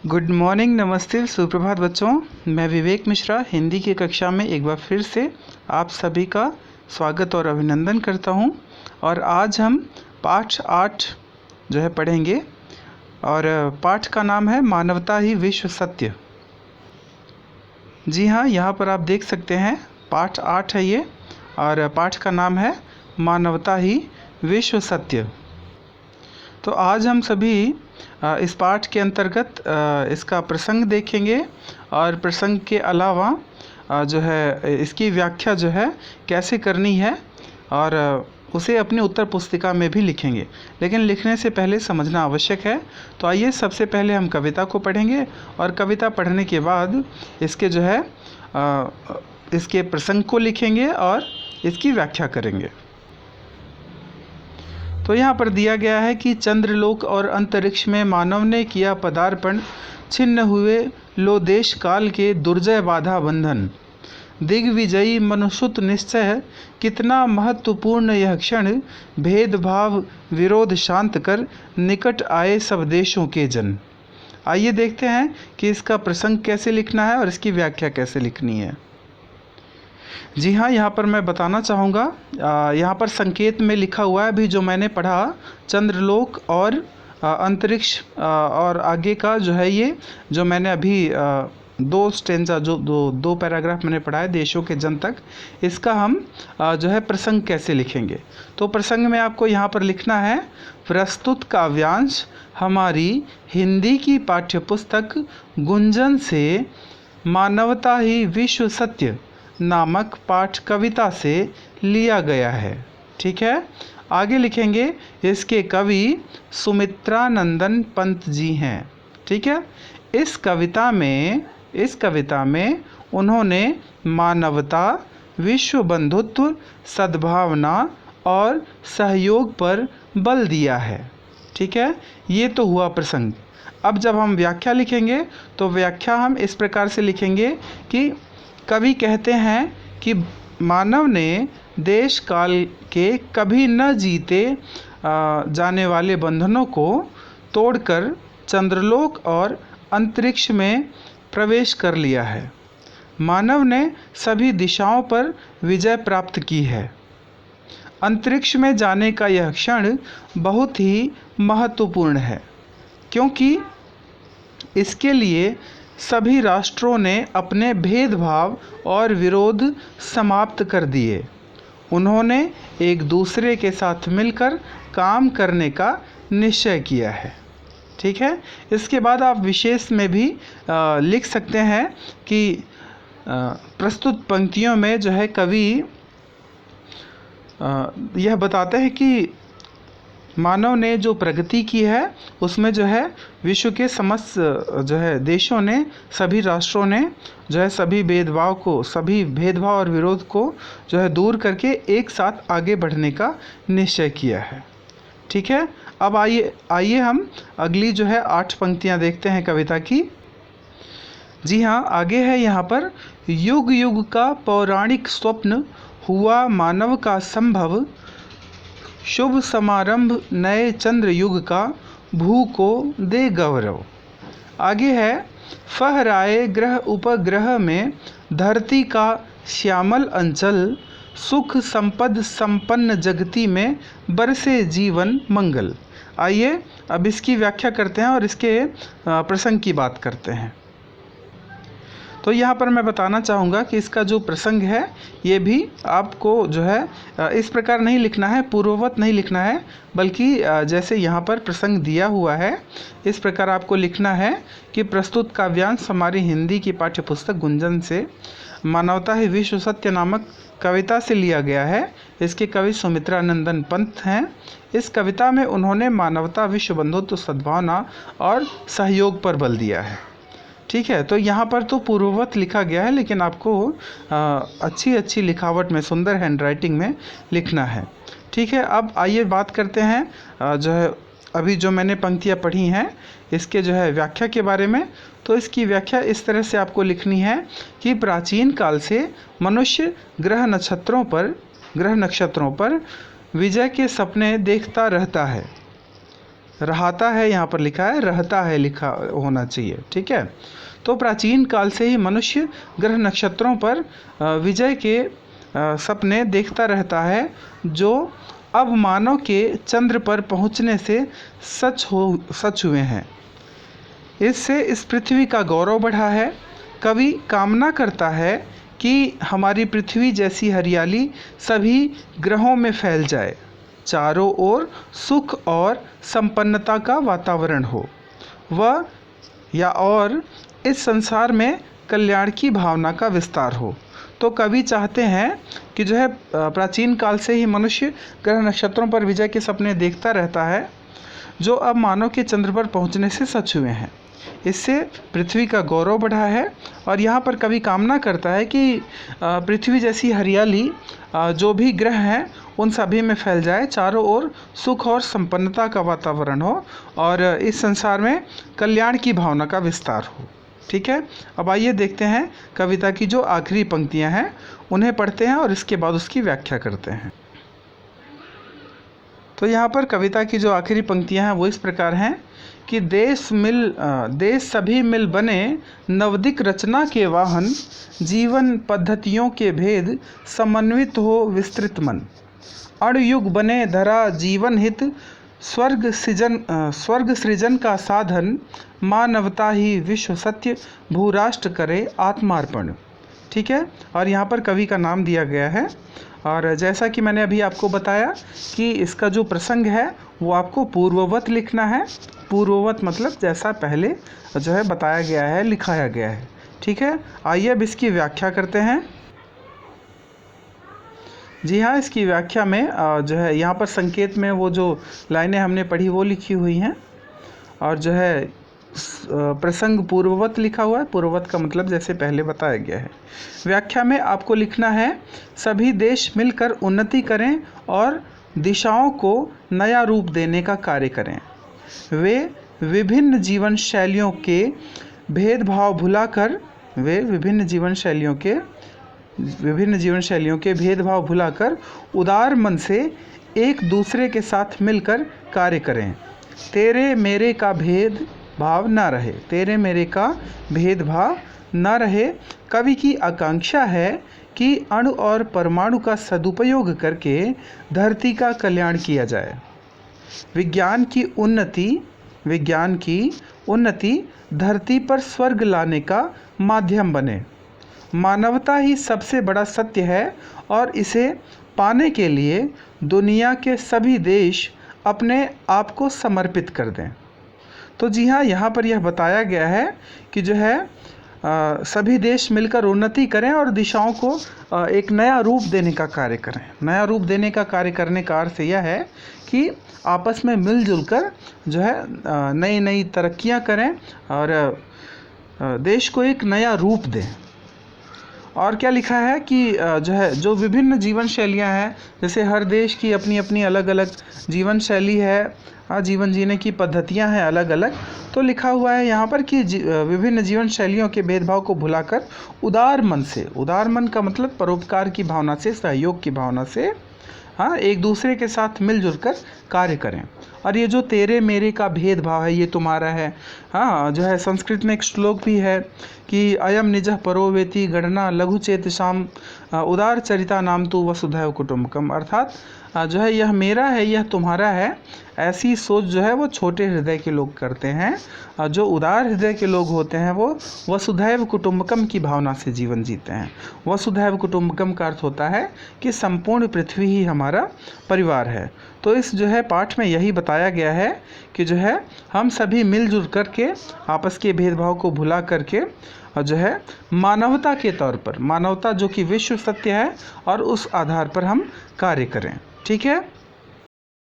Good morning, नमस्ते, सुप्रभात बच्चों। मैं विवेक मिश्रा हिंदी की कक्षा में एक बार फिर से आप सभी का स्वागत और अभिनंदन करता हूं। और आज हम पाठ 8 जो है पढ़ेंगे और पाठ का नाम है मानवता ही विश्व सत्य। जी हाँ, यहाँ पर आप देख सकते हैं पाठ 8 है ये और पाठ का नाम है मानवता ही विश्व सत्य। तो आज हम सभी इस पाठ के अंतर्गत इसका प्रसंग देखेंगे और प्रसंग के अलावा जो है इसकी व्याख्या जो है कैसे करनी है और उसे अपनी उत्तर पुस्तिका में भी लिखेंगे। लेकिन लिखने से पहले समझना आवश्यक है। तो आइए सबसे पहले हम कविता को पढ़ेंगे और कविता पढ़ने के बाद इसके जो है इसके प्रसंग को लिखेंगे और इसकी व्याख्या करेंगे। तो यहाँ पर दिया गया है कि चंद्रलोक और अंतरिक्ष में मानव ने किया पदार्पण, छिन्न हुए लो देश काल के दुर्जय बाधा बंधन। दिग्विजयी मनुष्युत निश्चय, कितना महत्वपूर्ण यह क्षण, भेदभाव विरोध शांत कर निकट आए सब देशों के जन। आइए देखते हैं कि इसका प्रसंग कैसे लिखना है और इसकी व्याख्या कैसे लिखनी है। जी हाँ, यहाँ पर मैं बताना चाहूँगा, यहाँ पर संकेत में लिखा हुआ है अभी जो मैंने पढ़ा, चंद्रलोक और अंतरिक्ष और आगे का जो है ये जो मैंने अभी दो स्टेंजा जो दो पैराग्राफ मैंने पढ़ा है देशों के जन तक, इसका हम जो है प्रसंग कैसे लिखेंगे। तो प्रसंग में आपको यहाँ पर लिखना है, प्रस्तुत काव्यांश हमारी हिंदी की पाठ्यपुस्तक गुंजन से मानवता ही विश्व सत्य नामक पाठ कविता से लिया गया है। ठीक है, आगे लिखेंगे, इसके कवि सुमित्रानंदन पंत जी हैं। ठीक है, इस कविता में उन्होंने मानवता, विश्व बंधुत्व, सद्भावना और सहयोग पर बल दिया है। ठीक है, ये तो हुआ प्रसंग। अब जब हम व्याख्या लिखेंगे तो व्याख्या हम इस प्रकार से लिखेंगे कि कवि कहते हैं कि मानव ने देश काल के कभी न जीते जाने वाले बंधनों को तोड़कर चंद्रलोक और अंतरिक्ष में प्रवेश कर लिया है। मानव ने सभी दिशाओं पर विजय प्राप्त की है। अंतरिक्ष में जाने का यह क्षण बहुत ही महत्वपूर्ण है, क्योंकि इसके लिए सभी राष्ट्रों ने अपने भेदभाव और विरोध समाप्त कर दिए। उन्होंने एक दूसरे के साथ मिलकर काम करने का निश्चय किया है। ठीक है, इसके बाद आप विशेष में भी लिख सकते हैं कि प्रस्तुत पंक्तियों में जो है कवि यह बताते हैं कि मानव ने जो प्रगति की है उसमें जो है विश्व के समस्त जो है देशों ने, सभी राष्ट्रों ने जो है सभी भेदभाव और विरोध को जो है दूर करके एक साथ आगे बढ़ने का निश्चय किया है। ठीक है, अब आइए हम अगली जो है 8 पंक्तियां देखते हैं कविता की। जी हाँ, आगे है यहाँ पर, युग युग का पौराणिक स्वप्न हुआ मानव का संभव, शुभ समारंभ नए चंद्र युग का, भू को दे गौरव। आगे है, फहराए ग्रह उपग्रह में धरती का श्यामल अंचल, सुख संपद संपन्न जगती में बरसे जीवन मंगल। आइए अब इसकी व्याख्या करते हैं और इसके प्रसंग की बात करते हैं। तो यहाँ पर मैं बताना चाहूँगा कि इसका जो प्रसंग है ये भी आपको जो है इस प्रकार नहीं लिखना है, पूर्ववत नहीं लिखना है, बल्कि जैसे यहाँ पर प्रसंग दिया हुआ है इस प्रकार आपको लिखना है कि प्रस्तुत काव्यांश हमारी हिंदी की पाठ्यपुस्तक गुंजन से मानवता ही विश्व सत्य नामक कविता से लिया गया है। इसके कवि सुमित्रानंदन पंत हैं। इस कविता में उन्होंने मानवता, विश्व बंधुत्व, सद्भावना और सहयोग पर बल दिया है। ठीक है, तो यहाँ पर तो पूर्ववत लिखा गया है, लेकिन आपको अच्छी लिखावट में, सुंदर हैंडराइटिंग में लिखना है। ठीक है, अब आइए बात करते हैं जो है अभी जो मैंने पंक्तियाँ पढ़ी हैं इसके जो है व्याख्या के बारे में। तो इसकी व्याख्या इस तरह से आपको लिखनी है कि प्राचीन काल से मनुष्य ग्रह नक्षत्रों पर विजय के सपने देखता रहता है। रहाता है, यहाँ पर लिखा है रहता है, लिखा होना चाहिए, ठीक है। तो प्राचीन काल से ही मनुष्य ग्रह नक्षत्रों पर विजय के सपने देखता रहता है, जो अब मानव के चंद्र पर पहुँचने से सच हुए हैं। इससे इस पृथ्वी का गौरव बढ़ा है। कवि कामना करता है कि हमारी पृथ्वी जैसी हरियाली सभी ग्रहों में फैल जाए, चारों ओर सुख और संपन्नता का वातावरण हो, और इस संसार में कल्याण की भावना का विस्तार हो। तो कवि चाहते हैं कि जो है प्राचीन काल से ही मनुष्य ग्रह नक्षत्रों पर विजय के सपने देखता रहता है, जो अब मानव के चंद्र पर पहुंचने से सच हुए हैं। इससे पृथ्वी का गौरव बढ़ा है। और यहाँ पर कवि कामना करता है कि पृथ्वी जैसी हरियाली जो भी ग्रह हैं उन सभी में फैल जाए, चारों ओर सुख और संपन्नता का वातावरण हो, और इस संसार में कल्याण की भावना का विस्तार हो, ठीक है। अब आइए देखते हैं कविता की जो आखिरी पंक्तियाँ हैं उन्हें पढ़ते हैं और इसके बाद उसकी व्याख्या करते हैं। तो यहाँ पर कविता की जो आखिरी पंक्तियाँ हैं वो इस प्रकार हैं कि देश सभी मिल बने नवदिक रचना के वाहन, जीवन पद्धतियों के भेद समन्वित हो विस्तृत मन, अणयुग बने धरा जीवन हित, स्वर्ग सृजन का साधन, मानवता ही विश्व सत्य, भूराष्ट्र करे आत्मार्पण, ठीक है। और यहाँ पर कवि का नाम दिया गया है। और जैसा कि मैंने अभी आपको बताया कि इसका जो प्रसंग है वो आपको पूर्ववत लिखना है। पूर्ववत मतलब जैसा पहले जो है बताया गया है, लिखाया गया है, ठीक है। आइए अब इसकी व्याख्या करते हैं। जी हाँ, इसकी व्याख्या में जो है यहाँ पर संकेत में वो जो लाइनें हमने पढ़ी वो लिखी हुई हैं, और जो है प्रसंग पूर्ववत लिखा हुआ है। पूर्ववत का मतलब जैसे पहले बताया गया है। व्याख्या में आपको लिखना है, सभी देश मिलकर उन्नति करें और दिशाओं को नया रूप देने का कार्य करें। वे विभिन्न जीवन शैलियों के भेदभाव भुलाकर उदार मन से एक दूसरे के साथ मिलकर कार्य करें। तेरे मेरे का भेदभाव न रहे। कवि की आकांक्षा है कि अणु और परमाणु का सदुपयोग करके धरती का कल्याण किया जाए। विज्ञान की उन्नति धरती पर स्वर्ग लाने का माध्यम बने। मानवता ही सबसे बड़ा सत्य है और इसे पाने के लिए दुनिया के सभी देश अपने आप को समर्पित कर दें। तो जी हाँ, यहाँ पर यह बताया गया है कि जो है सभी देश मिलकर उन्नति करें और दिशाओं को एक नया रूप देने का कार्य करें। नया रूप देने का कार्य करने का अर्थ यह है कि आपस में मिलजुल कर जो है नई नई तरक्कियां करें और देश को एक नया रूप दें। और क्या लिखा है कि जो विभिन्न जीवन शैलियाँ हैं, जैसे हर देश की अपनी अपनी अलग अलग जीवन शैली है, जीवन जीने की पद्धतियाँ हैं अलग अलग। तो लिखा हुआ है यहाँ पर कि विभिन्न जीवन शैलियों के भेदभाव को भुलाकर उदार मन का मतलब परोपकार की भावना से, सहयोग की भावना से एक दूसरे के साथ मिलजुल कर कार्य करें। और ये जो तेरे मेरे का भेदभाव है ये तुम्हारा है। जो है संस्कृत में एक श्लोक भी है कि अयम निजः परो वेति गणना लघु चेतसाम उदार चरिता नाम तु वसुधैव कुटुम्बकम, अर्थात जो है यह मेरा है यह तुम्हारा है, ऐसी सोच जो है वो छोटे हृदय के लोग करते हैं। जो उदार हृदय के लोग होते हैं वो वसुधैव कुटुम्बकम की भावना से जीवन जीते हैं। वसुधैव कुटुम्बकम का अर्थ होता है कि संपूर्ण पृथ्वी ही हमारा परिवार है। तो इस जो है पाठ में यही बताया गया है कि जो है हम सभी मिलजुल करके आपस के भेदभाव को भुला करके और जो है मानवता के तौर पर, मानवता जो कि विश्व सत्य है, और उस आधार पर हम कार्य करें, ठीक है।